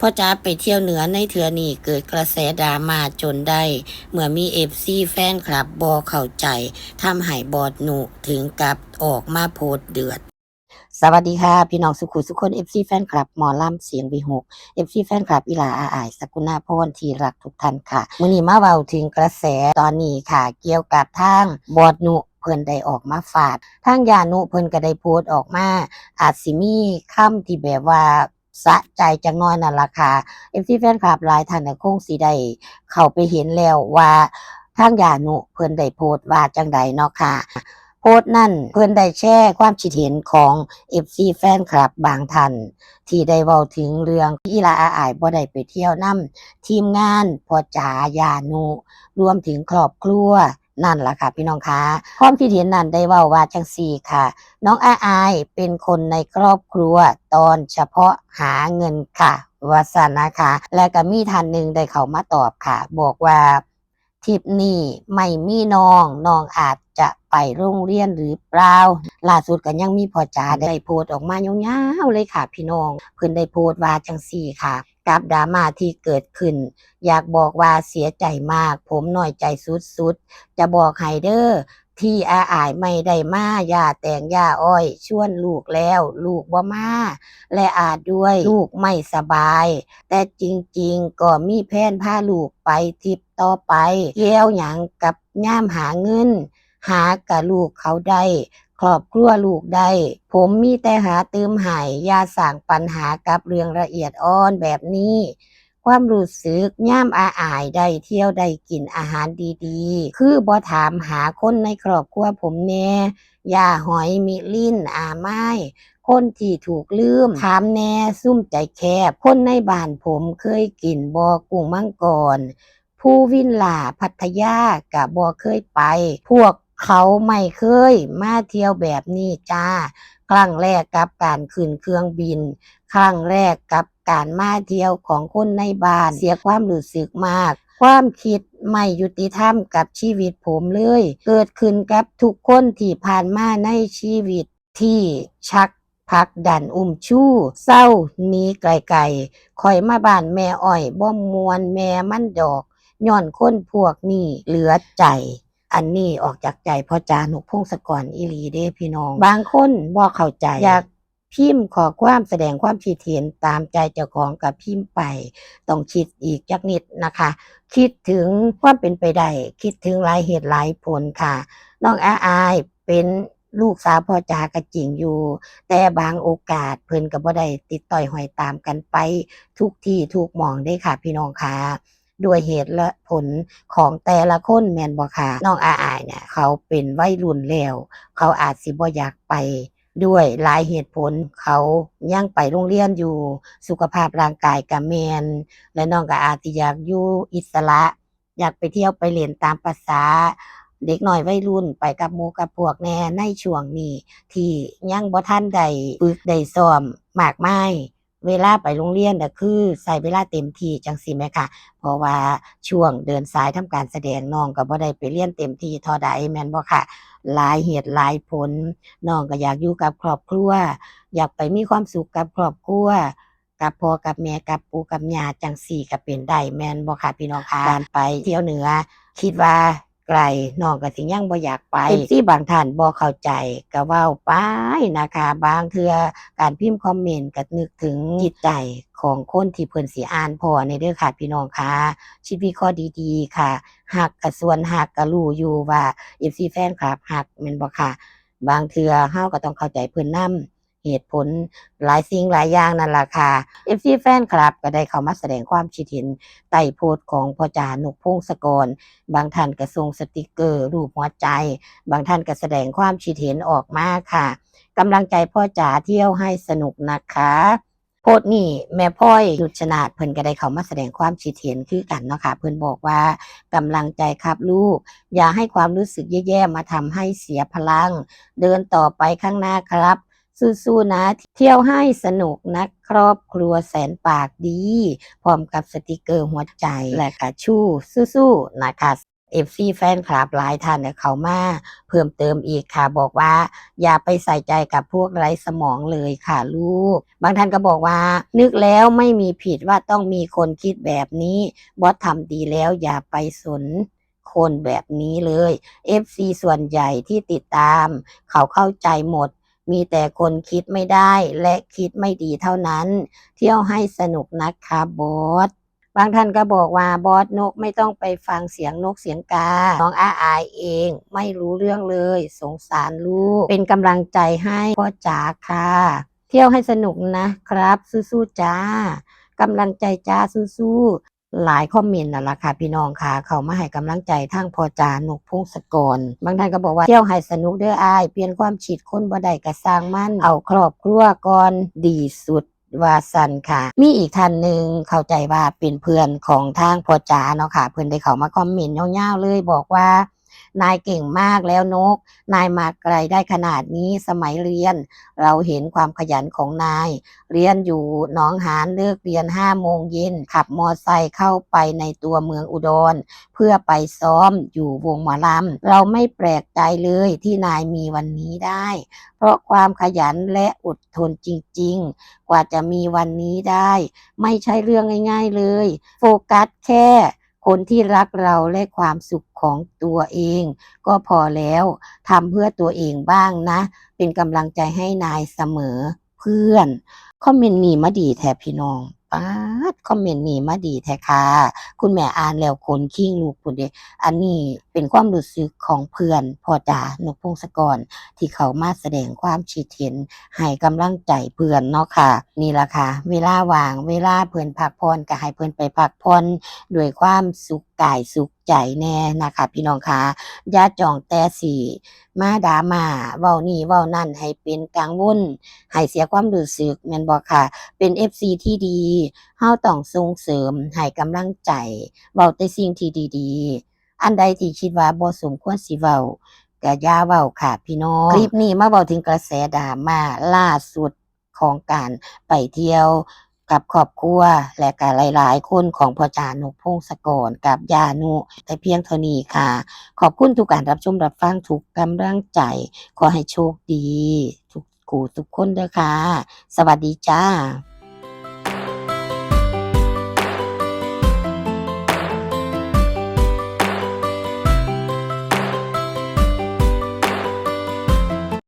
พ่อจ๋าไปเที่ยวเหนือในเทือนี้เกิดกระแสดราม่าจนได้เมื่อมีFCแฟนคลับบอเข้าใจทำให้บอดหนุถึงกับออกมาโพสต์เดือดสวัสดีค่ะพี่น้องสุขุสุคน FC แฟนคลับหมอลำเสียงวีหก FC แฟนคลับอีหลาอาอายสกุณาพรที่รักทุกท่านค่ะมื้อนี้มาเว้าถึงกระแสตอนนี้ค่ะเกี่ยวกับทางบอดหนุเพิ่นได้ออกมาฟาดทางญาหนุเพิ่นก็ได้โพสต์ออกมาอาจสิมีคำที่แบบว่าสะใจจักหน่อยนั่นล่ะค่ะ FC แฟนคลับหลายท่านน่ะคงสิได้เข้าไปเห็นแล้วว่าทางญาหนุเพิ่นได้โพสต์ว่าจั่งใดเนาะค่ะโพสต์นั้นเพิ่นได้แชร์ความคิดเห็นของ FC แฟนคลับบางท่านที่ได้เว้าถึงเรื่องที่อีหลาอาอายบ่ได้ไปเที่ยวนำทีมงานพ่อจ๋าญาหนุรวมถึงครอบครัวนั่นล่ะค่ะพี่น้องคะความคิดเห็นนั้นได้เว้าว่าจั่งซี้ค่ะ น้องอาอายเป็นคนในครอบครัวตอนเฉพาะหาเงินค่ะว่าซั่นนะคะและก็มีท่านหนึ่งได้เข้ามาตอบค่ะบอกว่าทริปนี้ไม่มีน้องอาจจะไปโรงเรียนหรือเปล่าล่าสุดก็ยังมีพ่อจ๋าได้โพสต์ออกมายาวๆเลยค่ะพี่น้องเพิ่นได้โพสต์ว่าจั่งซี้ค่ะกับดราม่าที่เกิดขึ้นอยากบอกว่าเสียใจมากผมน้อยใจสุดๆจะบอกให้เด้อ ที่อาอายไม่ได้มาย่าแต่งย่าอ้อยชวนลูกแล้วลูกบ่มาและอาจด้วยลูกไม่สบายแต่จริงๆก็มีแผนพาลูกไปทริปต่อไปเกี่ยวหยังกับยามหาเงินหากับลูกเขาได้ครอบครัวลูกได้ผมมีแต่หาตืมให้อย่าสร้างปัญหากับเรื่องละเอียดอ่อนแบบนี้ความรู้สึกยามอาอายได้เที่ยวได้กินอาหารดีๆคือบ่ถามหาคนในครอบครัวผมแหน่ย่าหอยมิลินอาม่ายคนที่ถูกลืมถามแหน่ซุ่มใจแคบคนในบ้านผมเคยกินบ่กุ้งมังกรภูวิลล่าพัทยาก็บ่เคยไปพวกเขาไม่เคยมาเที่ยวแบบนี้จ้าครั้งแรกกับการขึ้นเครื่องบินครั้งแรกกับการมาเที่ยวของคนในบ้านเสียความรู้สึกมากความคิดไม่ยุติธรรมกับชีวิตผมเลยเกิดขึ้นกับทุกคนที่ผ่านมาในชีวิตที่ชักผลักดันอุ้มชู้เศร้าหนีไกลๆข่อยมาบ้านแม่อ้อยบ่ม่วนแม่มันดอกย้อนคนพวกนี้เหลือใจอันนี้ออกจากใจพ่อจานุพงศกรอีหลีเด้พี่น้องบางคนบ่เข้าใจอยากพิมพ์ขอความแสดงความคิดเห็นตามใจเจ้าของก็พิมพ์ไปต้องคิดอีกจักนิดนะคะคิดถึงความเป็นไปได้คิดถึงหลายเหตุหลายผลค่ะน้องอาอายเป็นลูกสาวพ่อจาก็จริงอยู่แต่บางโอกาสเพิ่นก็บ่ได้ติดต่อยห้อยตามกันไปทุกที่ทุกหม้องเด้ค่ะพี่น้องค่ะด้วยเหตุและผลของแต่ละคนแม่นบ่ค่ะน้องอาอายเนี่ยเขาเป็นวัยรุ่นแล้วเขาอาจสิบ่อยากไปด้วยหลายเหตุผลเขายังไปโรงเรียนอยู่สุขภาพร่างกายก็แม่นและน้องก็อาจสิอยากอยู่อิสระอยากไปเที่ยวไปเล่นตามประสาเด็กน้อยวัยรุ่นไปกับหมู่กับพวกแหน่ในช่วงนี้ที่ยังบ่ทันได้ฝึกได้ซ้อมมากมายเวลาไปโรงเรียนก็คือใช้เวลาเต็มที่จั่งซี้แหมค่ะเพราะว่าช่วงเดินสายทำการแสดงน้องก็บ่ได้ไปเรียนเต็มที่เท่าใดแม่นบ่ค่ะหลายเหตุหลายผลน้องก็อยากอยู่กับครอบครัวอยากไปมีความสุขกับครอบครัวกับพ่อกับแม่กับปู่กับย่าจั่งซี้ก็เป็นได้แม่นบ่ค่ะพี่น้องคะการไปเที่ยวเหนือคิดว่าไกลน้องก็สิยังบ่อยากไป FC บางท่านบ่เข้าใจก็เว้าไปนะคะบางเทื่อการพิมพ์คอมเมนต์ก็นึกถึงจิตใจของคนที่เพิ่นสิอ่านพ้อนี่เด้อค่ะพี่น้องค่ะคิดวิเคราะห์ดีๆค่ะฮักก็ส่วนฮักก็รู้อยู่ว่า FC แฟนคลับฮักแม่นบ่ค่ะบางเทื่อเราก็ต้องเข้าใจเพิ่นนำเหตุผลหลายสิ่งหลายอย่างนั่นล่ะค่ะ FC แฟนคลับก็ได้เข้ามาแสดงความคิดเห็นใต้โพสต์ของพ่อจานุพงศกร บางท่านก็ส่งสติกเกอร์รูปหัวใจ บางท่านก็แสดงความคิดเห็นออกมาค่ะกำลังใจพ่อจ๋าเที่ยวให้สนุกนะคะโพสต์นี้แม่พ่อยนุชนาธิ์เพิ่นก็ได้เข้ามาแสดงความคิดเห็นคือกันเนาะค่ะเพิ่นบอกว่ากำลังใจครับลูกอย่าให้ความรู้สึกแย่ๆมาทำให้เสียพลังเดินต่อไปข้างหน้าครับสู้ๆนะเที่ยวให้สนุกนะครอบครัวแสนปากดีพร้อมกับสติกเกอร์หัวใจและก็ชูสู้ๆนะคะ FC แฟนคลับหลายท่านเนี่ยเขามาเพิ่มเติมอีกค่ะบอกว่าอย่าไปใส่ใจกับพวกไร้สมองเลยค่ะลูกบางท่านก็บอกว่านึกแล้วไม่มีผิดว่าต้องมีคนคิดแบบนี้บอสทำดีแล้วอย่าไปสนคนแบบนี้เลย FC ส่วนใหญ่ที่ติดตามเขาเข้าใจหมดมีแต่คนคิดไม่ได้และคิดไม่ดีเท่านั้นเที่ยวให้สนุกนะคะบอส บางท่านก็บอกว่าบอสนกไม่ต้องไปฟังเสียงนกเสียงกาน้องอาอายเองไม่รู้เรื่องเลยสงสารลูกเป็นกำลังใจให้พ่อจ๋าค่ะเที่ยวให้สนุกนะครับสู้ๆจ้ากำลังใจจ้าสู้ๆหลายคอมเมนต์น่ะล่ะค่ะพี่น้องค่ะเขามาให้กำลังใจทางพ่อจ๋านกพงศกรบางท่านก็บอกว่าเที่ยวให้สนุกเด้ออายเปลี่ยนความคิดคนบ่ได้ก็สร้างมันเอาครอบครัวก่อนดีสุด ว่าสันค่ะมีอีกท่านหนึ่งเข้าใจว่าเป็นเพื่อนของทางพ่อจ๋าเนาะค่ะเพื่อนได้เข้ามาคอมเมนต์ยาวๆเลยบอกว่านายเก่งมากแล้วนกนายมาไกลได้ขนาดนี้สมัยเรียนเราเห็นความขยันของนายเรียนอยู่หนองหานเลิกเรียน5 โมงเย็นขับมอไซค์เข้าไปในตัวเมืองอุดรเพื่อไปซ้อมอยู่วงหมอลำเราไม่แปลกใจเลยที่นายมีวันนี้ได้เพราะความขยันและอดทนจริงๆ กว่าจะมีวันนี้ได้ไม่ใช่เรื่องง่ายๆเลยโฟกัสแค่คนที่รักเราและความสุขของตัวเองก็พอแล้วทำเพื่อตัวเองบ้างนะเป็นกำลังใจให้นายเสมอเพื่อนคอมเมนต์นี้มาดีแท้พี่น้องป๊าดคอมเมนต์นี้มาดีแท้ค่ะคุณแม่อ่านแล้วขนขิ้งลูกพุ่นเด้อันนี้เป็นความรู้สึกของเพื่อนพ่อจ๋านกพงศกรที่เขามาแสดงความคิดเห็น ให้กำลังใจเพื่อนเนาะค่ะนี่ล่ะค่ะเวลาว่างเวลาเพิ่นพักผ่อนก็ให้เพิ่นไปพักผ่อนด้วยความสุขกายสุขใจแน่นะคะพี่น้องค่ะอย่าจ้องแต่สิมาดราม่าเว้านี่เว้านั่นให้เป็นกังวลให้เสียความรู้สึกแม่นบ่ค่ะเป็น FC ที่ดีเฮาต้องส่งเสริมให้กำลังใจเว้าแต่สิ่งที่ดีๆอันใดที่คิดว่าบ่สมควรสิเว้า ก็อย่าเว้าค่ะพี่น้องคลิปนี้มาเว้าถึงกระแสดราม่าล่าสุดของการไปเที่ยวกับครอบครัวและก็หลายๆคนของพ่อจ๋านุกพงศกรกับย่านุแต่เพียงเท่านี้ค่ะขอบคุณทุกการรับชมรับฟังทุกกำลังใจขอให้โชคดีทุกคู่ทุกคนเด้อค่ะสวัสดีจ้า